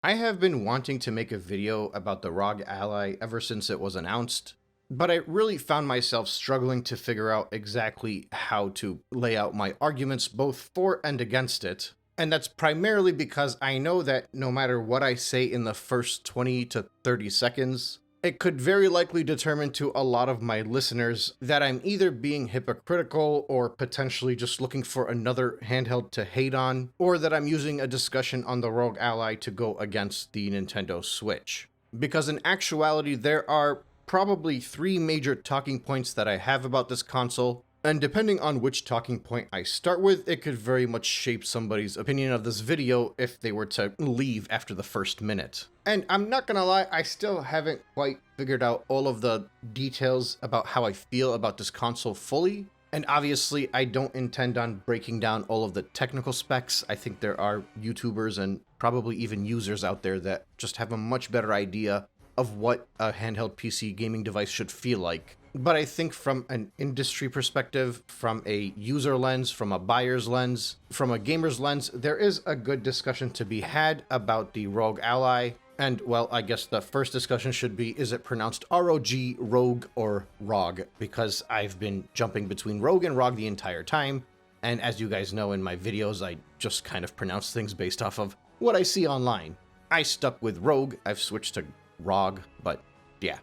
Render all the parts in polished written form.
I have been wanting to make a video about the ROG Ally ever since it was announced, but I really found myself struggling to figure out exactly how to lay out my arguments both for and against it. And that's primarily because I know that no matter what I say in the first 20 to 30 seconds, it could very likely determine to a lot of my listeners that I'm either being hypocritical or potentially just looking for another handheld to hate on, or that I'm using a discussion on the ROG Ally to go against the Nintendo Switch. Because in actuality, there are probably three major talking points that I have about this console, and depending on which talking point I start with, it could very much shape somebody's opinion of this video if they were to leave after the first minute. And I'm not gonna lie, I still haven't quite figured out all of the details about how I feel about this console fully. And obviously, I don't intend on breaking down all of the technical specs. I think there are YouTubers and probably even users out there that just have a much better idea of what a handheld PC gaming device should feel like. But I think from an industry perspective, from a user lens, from a buyer's lens, from a gamer's lens, there is a good discussion to be had about the ROG Ally. And, well, I guess the first discussion should be, is it pronounced ROG, Rogue, or ROG? Because I've been jumping between Rogue and ROG the entire time. And as you guys know in my videos, I just kind of pronounce things based off of what I see online. I stuck with Rogue, I've switched to ROG, but yeah.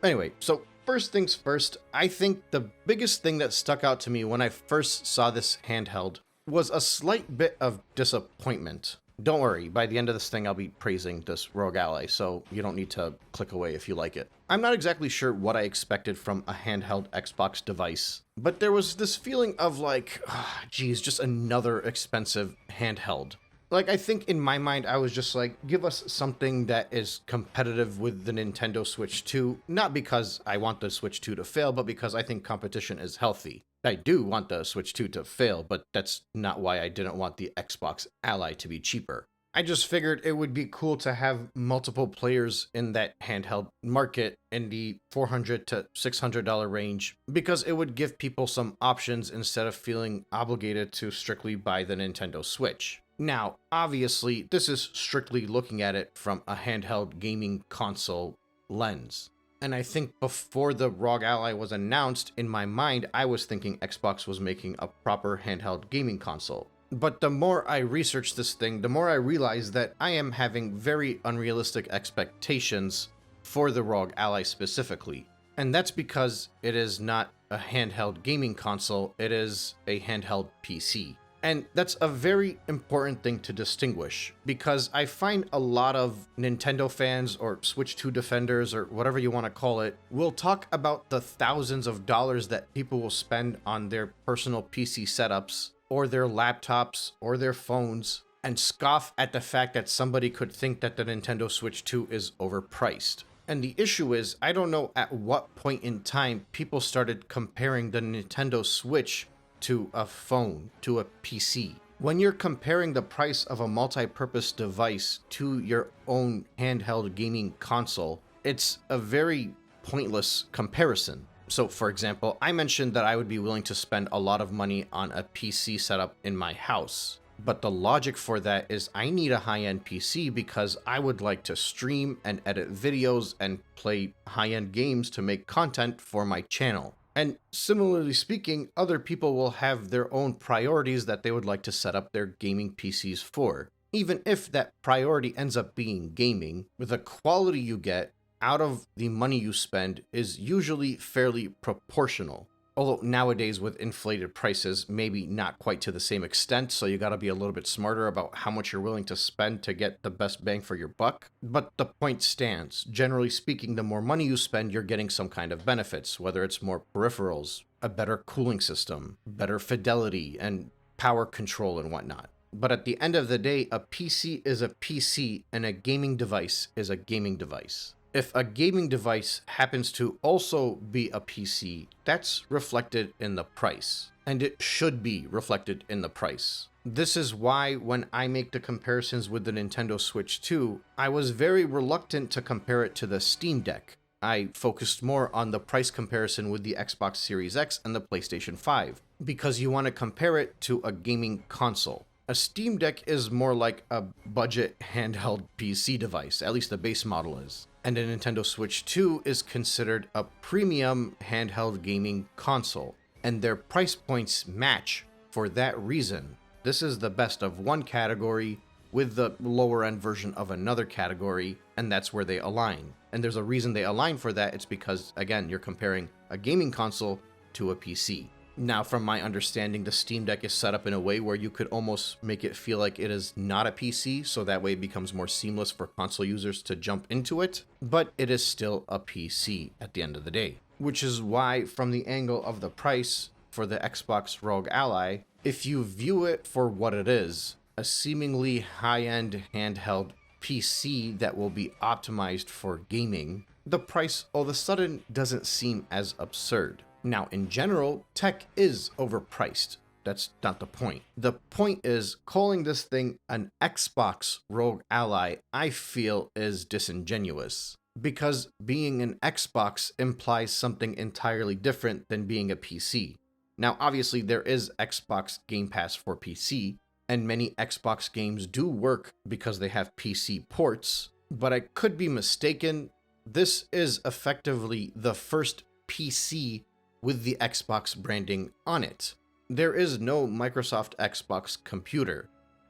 Anyway, so first things first, I think the biggest thing that stuck out to me when I first saw this handheld was a slight bit of disappointment. Don't worry, by the end of this thing I'll be praising this ROG Ally, so you don't need to click away if you like it. I'm not exactly sure what I expected from a handheld Xbox device, but there was this feeling of like, geez, just another expensive handheld. Like, I think in my mind, I was just like, give us something that is competitive with the Nintendo Switch 2, not because I want the Switch 2 to fail, but because I think competition is healthy. I do want the Switch 2 to fail, but that's not why I didn't want the Xbox Ally to be cheaper. I just figured it would be cool to have multiple players in that handheld market in the $400 to $600 range, because it would give people some options instead of feeling obligated to strictly buy the Nintendo Switch. Now, obviously, this is strictly looking at it from a handheld gaming console lens. And I think before the ROG Ally was announced, in my mind, I was thinking Xbox was making a proper handheld gaming console. But the more I research this thing, the more I realize that I am having very unrealistic expectations for the ROG Ally specifically. And that's because it is not a handheld gaming console, it is a handheld PC. And that's a very important thing to distinguish, because I find a lot of Nintendo fans or Switch 2 defenders or whatever you want to call it will talk about the thousands of dollars that people will spend on their personal PC setups or their laptops or their phones and scoff at the fact that somebody could think that the Nintendo Switch 2 is overpriced. And the issue is, I don't know at what point in time people started comparing the Nintendo Switch to a phone, to a PC. When you're comparing the price of a multi-purpose device to your own handheld gaming console, it's a very pointless comparison. So, for example, I mentioned that I would be willing to spend a lot of money on a PC setup in my house. But the logic for that is I need a high-end PC because I would like to stream and edit videos and play high-end games to make content for my channel. And similarly speaking, other people will have their own priorities that they would like to set up their gaming PCs for. Even if that priority ends up being gaming, the quality you get out of the money you spend is usually fairly proportional. Although nowadays with inflated prices, maybe not quite to the same extent, so you gotta be a little bit smarter about how much you're willing to spend to get the best bang for your buck. But the point stands. Generally speaking, the more money you spend, you're getting some kind of benefits, whether it's more peripherals, a better cooling system, better fidelity, and power control and whatnot. But at the end of the day, a PC is a PC and a gaming device is a gaming device. If a gaming device happens to also be a PC, that's reflected in the price, and it should be reflected in the price. This is why when I make the comparisons with the Nintendo Switch 2, I was very reluctant to compare it to the Steamdeck. I focused more on the price comparison with the Xbox Series X and the PlayStation 5, because you want to compare it to a gaming console. A Steam Deck is more like a budget handheld PC device, at least the base model is. And a Nintendo Switch 2 is considered a premium handheld gaming console, and their price points match for that reason. This is the best of one category with the lower end version of another category, and that's where they align. And there's a reason they align for that. It's because, again, you're comparing a gaming console to a PC. Now, from my understanding, the Steam Deck is set up in a way where you could almost make it feel like it is not a PC, so that way it becomes more seamless for console users to jump into it, but it is still a PC at the end of the day. Which is why, from the angle of the price for the Xbox ROG Ally, if you view it for what it is, a seemingly high-end handheld PC that will be optimized for gaming, the price all of a sudden doesn't seem as absurd. Now, in general, tech is overpriced. That's not the point. The point is, calling this thing an Xbox ROG Ally, I feel is disingenuous. Because being an Xbox implies something entirely different than being a PC. Now, obviously, there is Xbox Game Pass for PC, and many Xbox games do work because they have PC ports, but I could be mistaken. This is effectively the first PC with the Xbox branding on it. There is no Microsoft Xbox computer.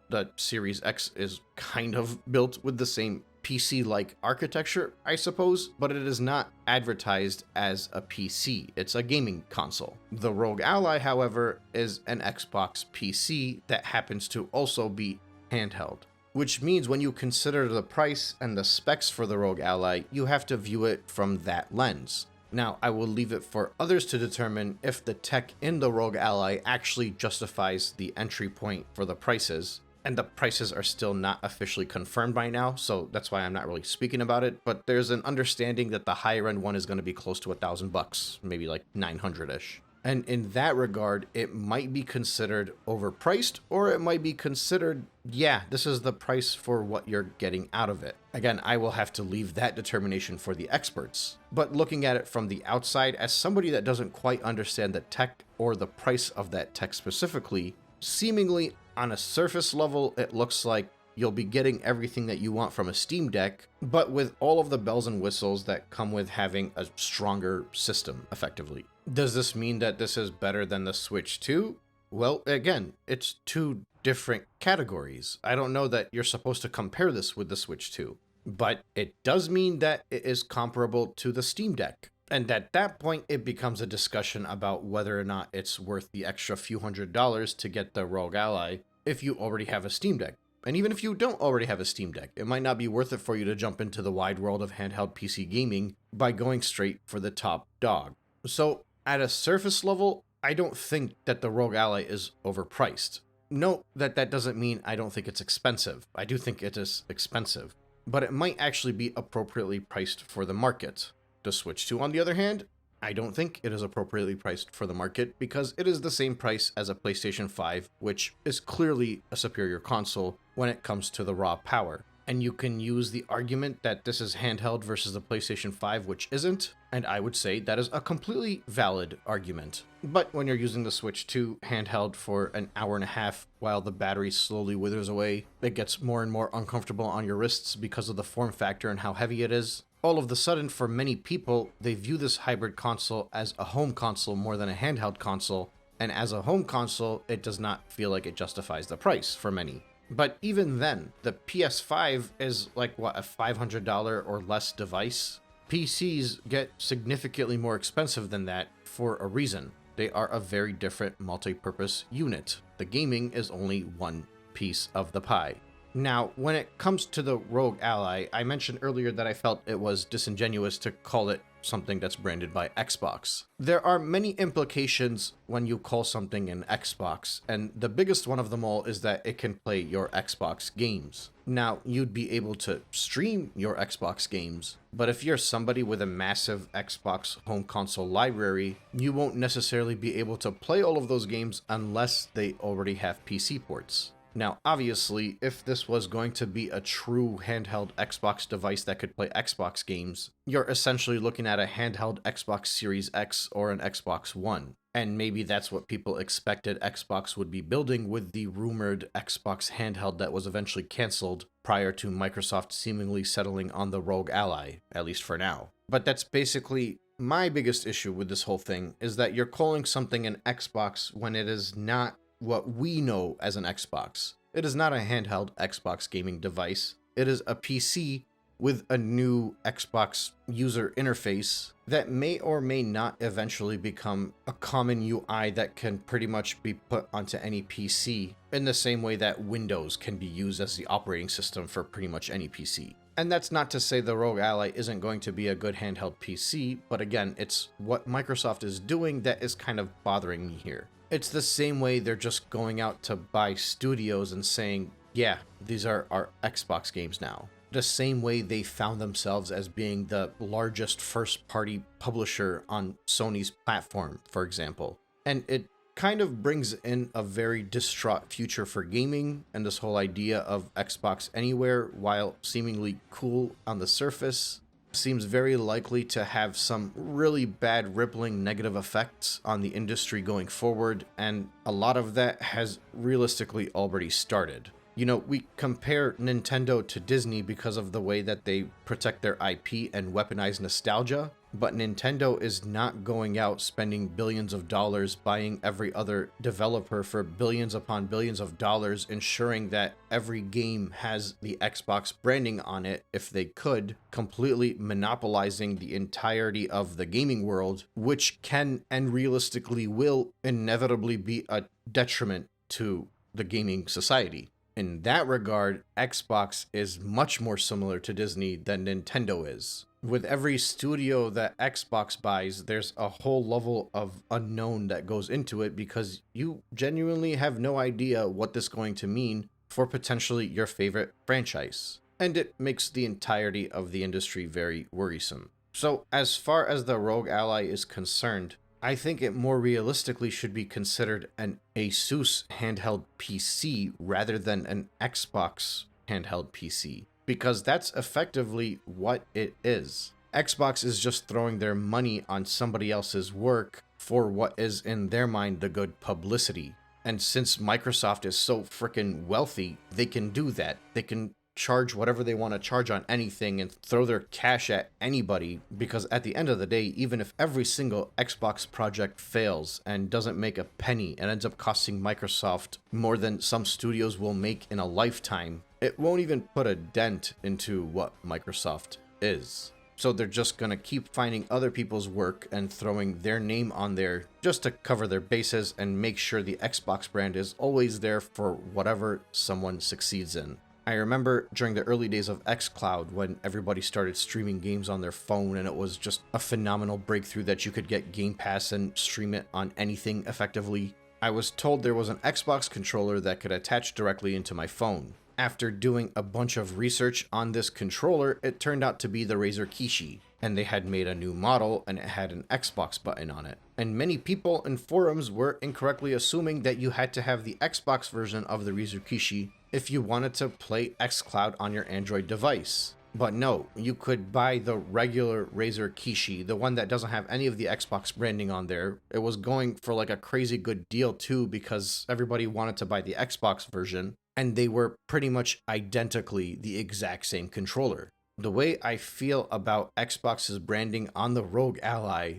The Series X is kind of built with the same PC-like architecture, I suppose, but it is not advertised as a PC. It's a gaming console. The ROG Ally, however, is an Xbox PC that happens to also be handheld. Which means when you consider the price and the specs for the ROG Ally, you have to view it from that lens. Now, I will leave it for others to determine if the tech in the ROG Ally actually justifies the entry point for the prices, and the prices are still not officially confirmed by now, so that's why I'm not really speaking about it, but there's an understanding that the higher end one is going to be close to $1,000, maybe like 900-ish. And in that regard, it might be considered overpriced, or it might be considered, yeah, this is the price for what you're getting out of it. Again, I will have to leave that determination for the experts. But looking at it from the outside, as somebody that doesn't quite understand the tech or the price of that tech specifically, seemingly on a surface level, it looks like you'll be getting everything that you want from a Steam Deck, but with all of the bells and whistles that come with having a stronger system, effectively. Does this mean that this is better than the Switch 2? Well, again, it's two different categories. I don't know that you're supposed to compare this with the Switch 2, but it does mean that it is comparable to the Steam Deck. And at that point, it becomes a discussion about whether or not it's worth the extra few $100s to get the ROG Ally if you already have a Steam Deck. And even if you don't already have a Steam Deck, it might not be worth it for you to jump into the wide world of handheld PC gaming by going straight for the top dog. So, at a surface level, I don't think that the ROG Ally is overpriced. Note that that doesn't mean I don't think it's expensive. I do think it is expensive, but it might actually be appropriately priced for the market. The Switch 2, on the other hand, I don't think it is appropriately priced for the market because it is the same price as a PlayStation 5, which is clearly a superior console when it comes to the raw power. And you can use the argument that this is handheld versus the PlayStation 5, which isn't, and I would say that is a completely valid argument. But when you're using the Switch 2 handheld for an hour and a half while the battery slowly withers away, it gets more and more uncomfortable on your wrists because of the form factor and how heavy it is. All of a sudden, for many people, they view this hybrid console as a home console more than a handheld console, and as a home console, it does not feel like it justifies the price for many. But even then, the PS5 is like, what, a $500 or less device? PCs get significantly more expensive than that for a reason. They are a very different multi-purpose unit. The gaming is only one piece of the pie. Now, when it comes to the ROG Ally, I mentioned earlier that I felt it was disingenuous to call it something that's branded by Xbox. There are many implications when you call something an Xbox, and the biggest one of them all is that it can play your Xbox games. Now, you'd be able to stream your Xbox games, but if you're somebody with a massive Xbox home console library, you won't necessarily be able to play all of those games unless they already have PC ports. Now, obviously, if this was going to be a true handheld Xbox device that could play Xbox games, you're essentially looking at a handheld Xbox Series X or an Xbox One. And maybe that's what people expected Xbox would be building with the rumored Xbox handheld that was eventually canceled prior to Microsoft seemingly settling on the ROG Ally, at least for now. But that's basically my biggest issue with this whole thing, is that you're calling something an Xbox when it is not what we know as an Xbox. It is not a handheld Xbox gaming device. It is a PC with a new Xbox user interface that may or may not eventually become a common UI that can pretty much be put onto any PC, in the same way that Windows can be used as the operating system for pretty much any PC. And that's not to say the ROG Ally isn't going to be a good handheld PC, but again, it's what Microsoft is doing that is kind of bothering me here. It's the same way they're just going out to buy studios and saying, yeah, these are our Xbox games now. The same way they found themselves as being the largest first-party publisher on Sony's platform, for example. And it kind of brings in a very distraught future for gaming, and this whole idea of Xbox Anywhere, while seemingly cool on the surface, seems very likely to have some really bad rippling negative effects on the industry going forward, and a lot of that has realistically already started. You know, we compare Nintendo to Disney because of the way that they protect their IP and weaponize nostalgia, but Nintendo is not going out spending billions of dollars buying every other developer for billions upon billions of dollars, ensuring that every game has the Xbox branding on it if they could, completely monopolizing the entirety of the gaming world, which can and realistically will inevitably be a detriment to the gaming society. In that regard, Xbox is much more similar to Disney than Nintendo is. With every studio that Xbox buys, there's a whole level of unknown that goes into it because you genuinely have no idea what this is going to mean for potentially your favorite franchise. And it makes the entirety of the industry very worrisome. So as far as the ROG Ally is concerned, I think it more realistically should be considered an Asus handheld PC rather than an Xbox handheld PC, because that's effectively what it is. Xbox is just throwing their money on somebody else's work for what is in their mind the good publicity. And since Microsoft is so freaking wealthy, they can do that. They can charge whatever they want to charge on anything and throw their cash at anybody, because at the end of the day, even if every single Xbox project fails and doesn't make a penny and ends up costing Microsoft more than some studios will make in a lifetime, it won't even put a dent into what Microsoft is. So they're just gonna keep finding other people's work and throwing their name on there just to cover their bases and make sure the Xbox brand is always there for whatever someone succeeds in. I remember during the early days of xCloud when everybody started streaming games on their phone, and it was just a phenomenal breakthrough that you could get Game Pass and stream it on anything effectively. I was told there was an Xbox controller that could attach directly into my phone. After doing a bunch of research on this controller, it turned out to be the Razer Kishi, and they had made a new model and it had an Xbox button on it. And many people in forums were incorrectly assuming that you had to have the Xbox version of the Razer Kishi if you wanted to play xCloud on your Android device. But no, you could buy the regular Razer Kishi, the one that doesn't have any of the Xbox branding on there. It was going for like a crazy good deal too, because everybody wanted to buy the Xbox version, and they were pretty much identically the exact same controller. The way I feel about Xbox's branding on the ROG Ally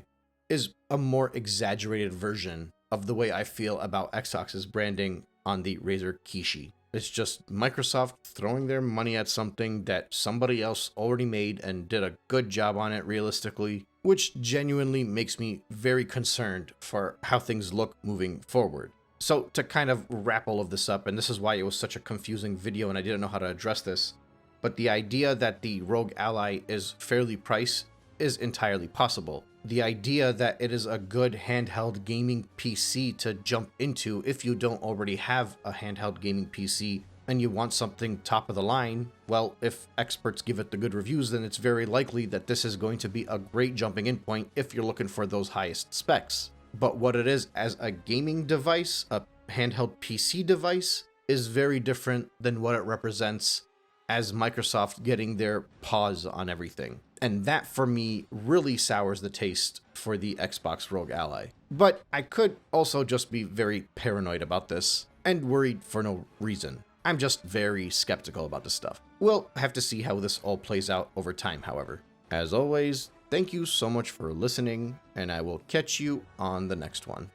is a more exaggerated version of the way I feel about Xbox's branding on the Razer Kishi. It's just Microsoft throwing their money at something that somebody else already made and did a good job on it realistically, which genuinely makes me very concerned for how things look moving forward. So to kind of wrap all of this up, and this is why it was such a confusing video and I didn't know how to address this, but the idea that the ROG Ally is fairly priced is entirely possible. The idea that it is a good handheld gaming PC to jump into if you don't already have a handheld gaming PC and you want something top of the line, well, if experts give it the good reviews, then it's very likely that this is going to be a great jumping in point if you're looking for those highest specs. But what it is as a gaming device, a handheld PC device, is very different than what it represents as Microsoft getting their paws on everything. And that, for me, really sours the taste for the Xbox ROG Ally. But I could also just be very paranoid about this and worried for no reason. I'm just very skeptical about this stuff. We'll have to see how this all plays out over time, however. As always, thank you so much for listening, and I will catch you on the next one.